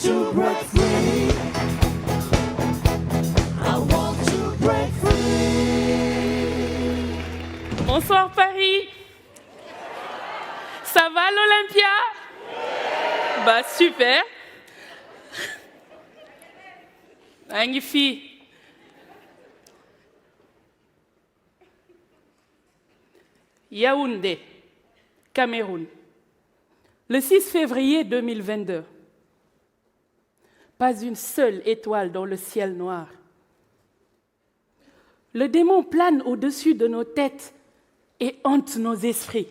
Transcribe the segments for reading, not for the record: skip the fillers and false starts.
to break free. I want to break free. Bonsoir Paris. Ça va l'Olympia? Bah super. Magnifique. Yaoundé, Cameroun. Le 6 février 2022. Pas une seule étoile dans le ciel noir. Le démon plane au-dessus de nos têtes et hante nos esprits.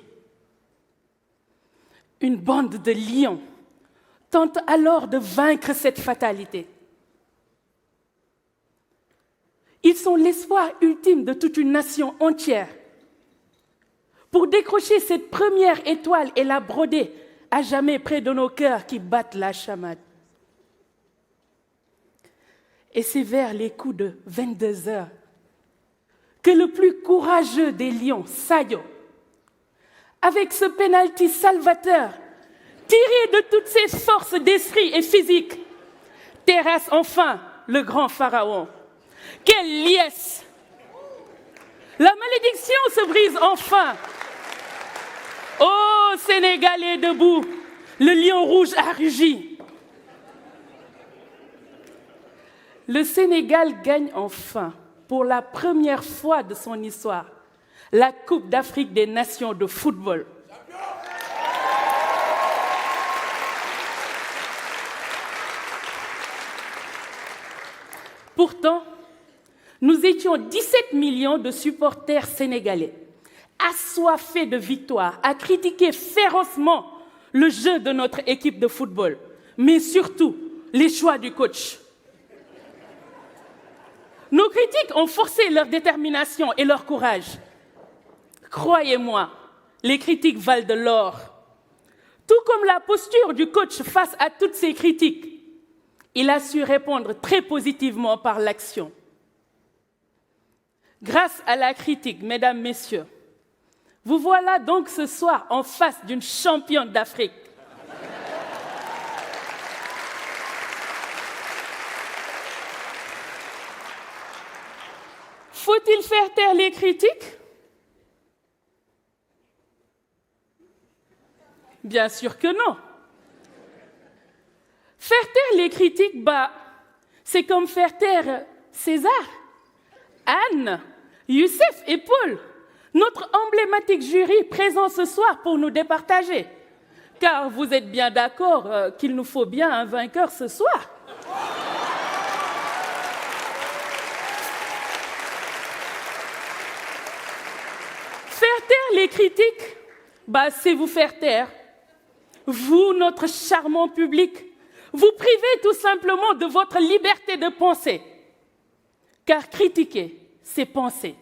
Une bande de lions tente alors de vaincre cette fatalité. Ils sont l'espoir ultime de toute une nation entière. Pour décrocher cette première étoile et la broder à jamais près de nos cœurs qui battent la chamade. Et c'est vers les coups de 22 heures que le plus courageux des lions, Sayo, avec ce penalty salvateur, tiré de toutes ses forces d'esprit et physique, terrasse enfin le grand pharaon. Quelle liesse! La malédiction se brise enfin. Oh, Sénégalais debout, le lion rouge a rugi. Le Sénégal gagne enfin, pour la première fois de son histoire, la Coupe d'Afrique des Nations de football. Pourtant, nous étions 17 millions de supporters sénégalais, assoiffés de victoire, à critiquer férocement le jeu de notre équipe de football, mais surtout les choix du coach. Nos critiques ont forcé leur détermination et leur courage. Croyez-moi, les critiques valent de l'or. Tout comme la posture du coach face à toutes ces critiques, il a su répondre très positivement par l'action. Grâce à la critique, mesdames, messieurs, vous voilà donc ce soir en face d'une championne d'Afrique. Faut-il faire taire les critiques? Bien sûr que non. Faire taire les critiques, c'est comme faire taire César, Anne, Youssef et Paul, notre emblématique jury présent ce soir pour nous départager. Car vous êtes bien d'accord qu'il nous faut bien un vainqueur ce soir. Faire taire les critiques, c'est vous faire taire. Vous, notre charmant public, vous privez tout simplement de votre liberté de penser. Car critiquer, c'est penser.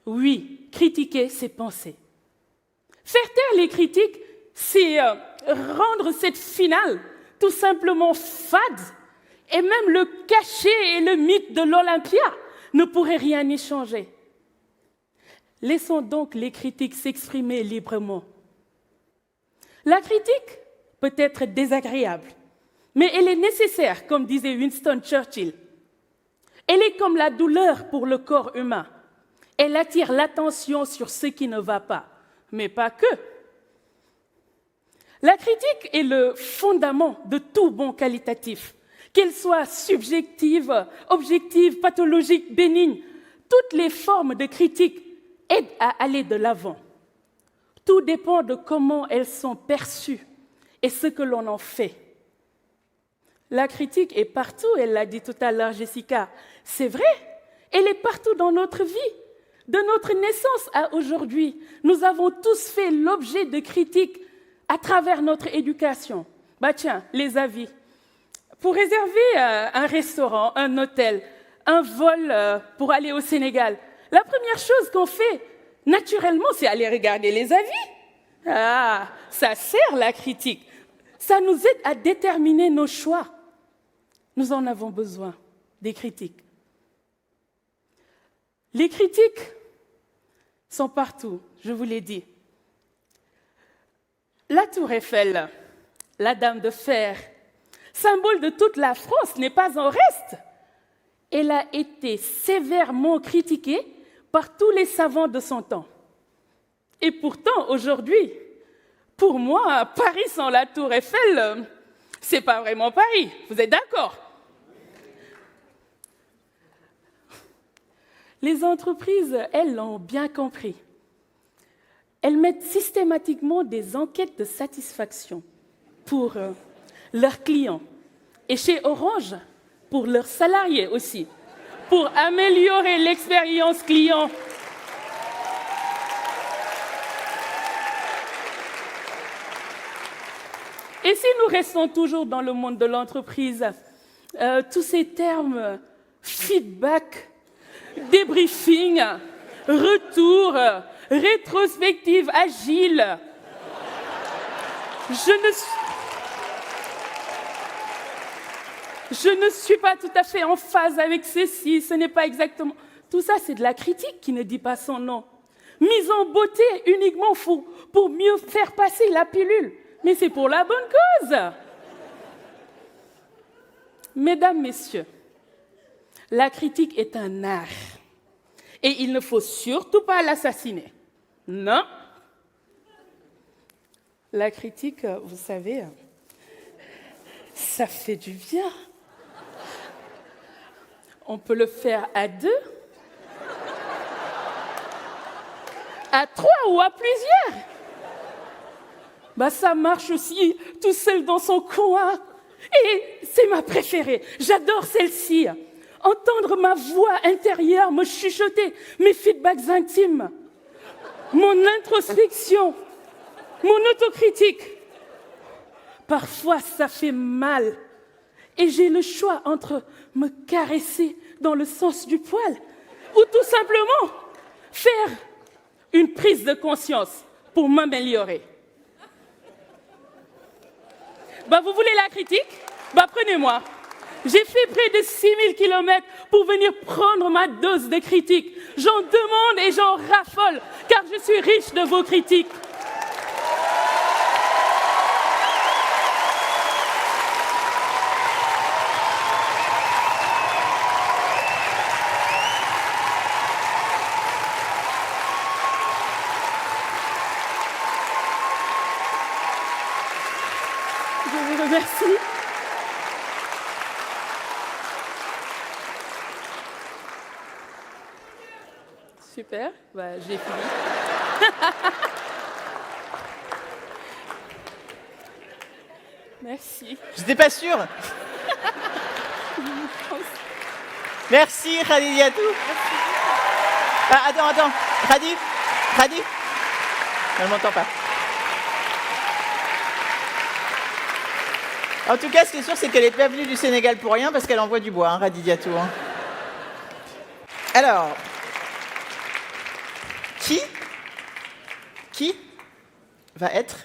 Oui, critiquer, c'est penser. Faire taire les critiques, c'est rendre cette finale tout simplement fade. Et même le cachet et le mythe de l'Olympia ne pourraient rien y changer. Laissons donc les critiques s'exprimer librement. La critique peut être désagréable, mais elle est nécessaire, comme disait Winston Churchill. Elle est comme la douleur pour le corps humain. Elle attire l'attention sur ce qui ne va pas, mais pas que. La critique est le fondament de tout bon qualitatif, qu'elle soit subjective, objective, pathologique, bénigne. Toutes les formes de critique aident à aller de l'avant. Tout dépend de comment elles sont perçues et ce que l'on en fait. La critique est partout, elle l'a dit tout à l'heure Jessica. C'est vrai, elle est partout dans notre vie. De notre naissance à aujourd'hui, nous avons tous fait l'objet de critiques à travers notre éducation. Tiens, les avis. Pour réserver un restaurant, un hôtel, un vol pour aller au Sénégal, la première chose qu'on fait, naturellement, c'est aller regarder les avis. Ah, ça sert la critique. Ça nous aide à déterminer nos choix. Nous en avons besoin, des critiques. Les critiques sont partout, je vous l'ai dit. La tour Eiffel, la Dame de Fer, symbole de toute la France, n'est pas en reste. Elle a été sévèrement critiquée par tous les savants de son temps. Et pourtant, aujourd'hui, pour moi, Paris sans la Tour Eiffel, c'est pas vraiment Paris. Vous êtes d'accord? Les entreprises, elles, l'ont bien compris. Elles mettent systématiquement des enquêtes de satisfaction pour leurs clients. Et chez Orange, pour leurs salariés aussi, pour améliorer l'expérience client. Et si nous restons toujours dans le monde de l'entreprise, tous ces termes feedback, débriefing, retour, rétrospective agile, je ne suis pas tout à fait en phase avec ceci, ce n'est pas exactement... Tout ça, c'est de la critique qui ne dit pas son nom. Mise en beauté uniquement pour mieux faire passer la pilule. Mais c'est pour la bonne cause. Mesdames, Messieurs, la critique est un art. Et il ne faut surtout pas l'assassiner. Non. La critique, vous savez, ça fait du bien. On peut le faire à 2, à 3 ou à plusieurs. Ça marche aussi tout seul dans son coin. Et c'est ma préférée. J'adore celle-ci. Entendre ma voix intérieure me chuchoter mes feedbacks intimes, mon introspection, mon autocritique. Parfois, ça fait mal. Et j'ai le choix entre me caresser dans le sens du poil ou tout simplement faire une prise de conscience pour m'améliorer. Vous voulez la critique? Prenez-moi. J'ai fait près de 6000 kilomètres pour venir prendre ma dose de critique. J'en demande et j'en raffole, car je suis riche de vos critiques. Je vous remercie. Super, j'ai fini. Merci. J'étais pas sûre. Merci, Khady Diatou. Attends. Khady Elle m'entend pas. En tout cas, ce qui est sûr, c'est qu'elle n'est pas venue du Sénégal pour rien, parce qu'elle envoie du bois, Khady Diatou. Alors, qui va être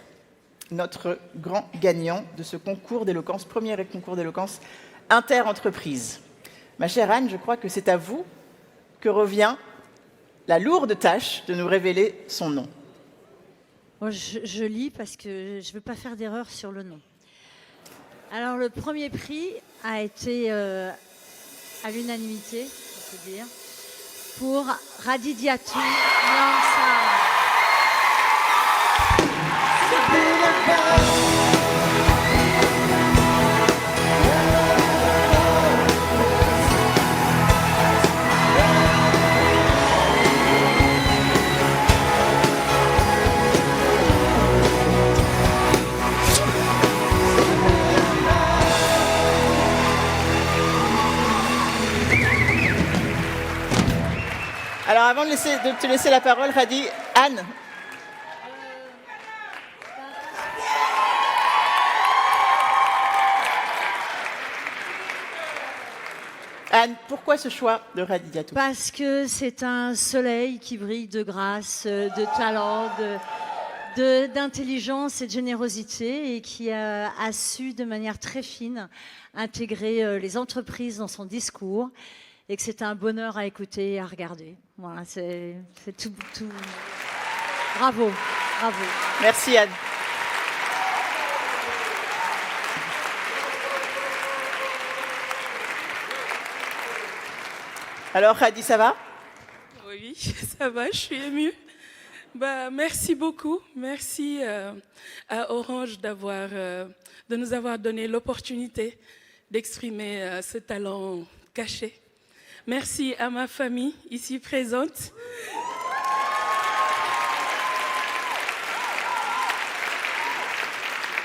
notre grand gagnant de ce concours d'éloquence, premier concours d'éloquence inter-entreprise? Ma chère Anne, je crois que c'est à vous que revient la lourde tâche de nous révéler son nom. Je lis parce que je ne veux pas faire d'erreur sur le nom. Alors, le premier prix a été à l'unanimité, on peut dire, pour Khady Diatou Lansara. Alors, avant de te laisser la parole, Khady, Anne. Anne, pourquoi ce choix de Khady Diatou? Parce que c'est un soleil qui brille de grâce, de talent, d'intelligence et de générosité, et qui a su de manière très fine intégrer les entreprises dans son discours, et que c'est un bonheur à écouter et à regarder. Voilà, c'est tout. Bravo. Merci Anne. Alors, Khadi, ça va? Oui, ça va, je suis émue. Merci beaucoup. Merci à Orange de nous avoir donné l'opportunité d'exprimer ce talent caché. Merci à ma famille ici présente.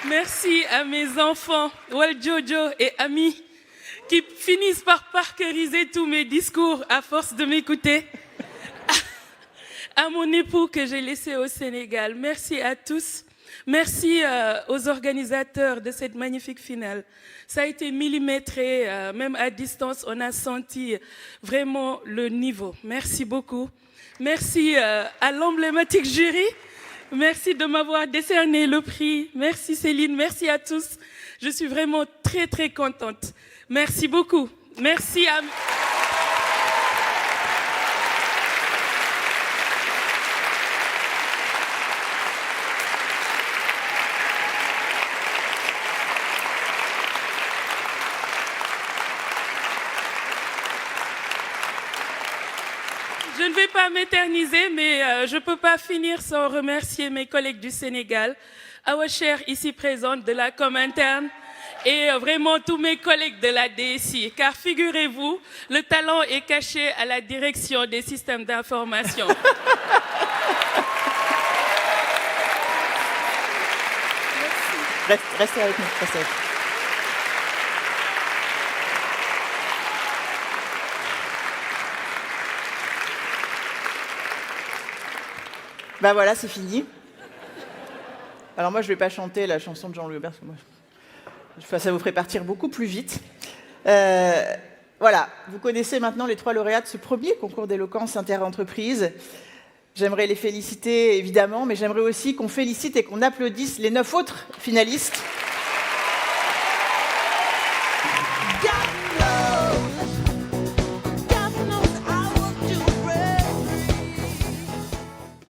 Merci à mes enfants, Waljojo et Ami, qui finissent par parqueriser tous mes discours à force de m'écouter. À mon époux que j'ai laissé au Sénégal. Merci à tous. Merci aux organisateurs de cette magnifique finale. Ça a été millimétré, même à distance, on a senti vraiment le niveau. Merci beaucoup. Merci à l'emblématique jury. Merci de m'avoir décerné le prix. Merci Céline, merci à tous. Je suis vraiment très très contente. Merci beaucoup. Merci à... Je ne vais pas m'éterniser, mais je ne peux pas finir sans remercier mes collègues du Sénégal, Awa Cher ici présente de la com interne et vraiment tous mes collègues de la DSI. Car figurez-vous, le talent est caché à la direction des systèmes d'information. Restez avec nous. Restez avec nous. Ben voilà, c'est fini. Alors moi, je ne vais pas chanter la chanson de Jean-Louis Aubert, parce que moi, ça vous ferait partir beaucoup plus vite. Voilà, vous connaissez maintenant les 3 lauréats de ce premier concours d'éloquence inter-entreprise. J'aimerais les féliciter, évidemment, mais j'aimerais aussi qu'on félicite et qu'on applaudisse les 9 autres finalistes.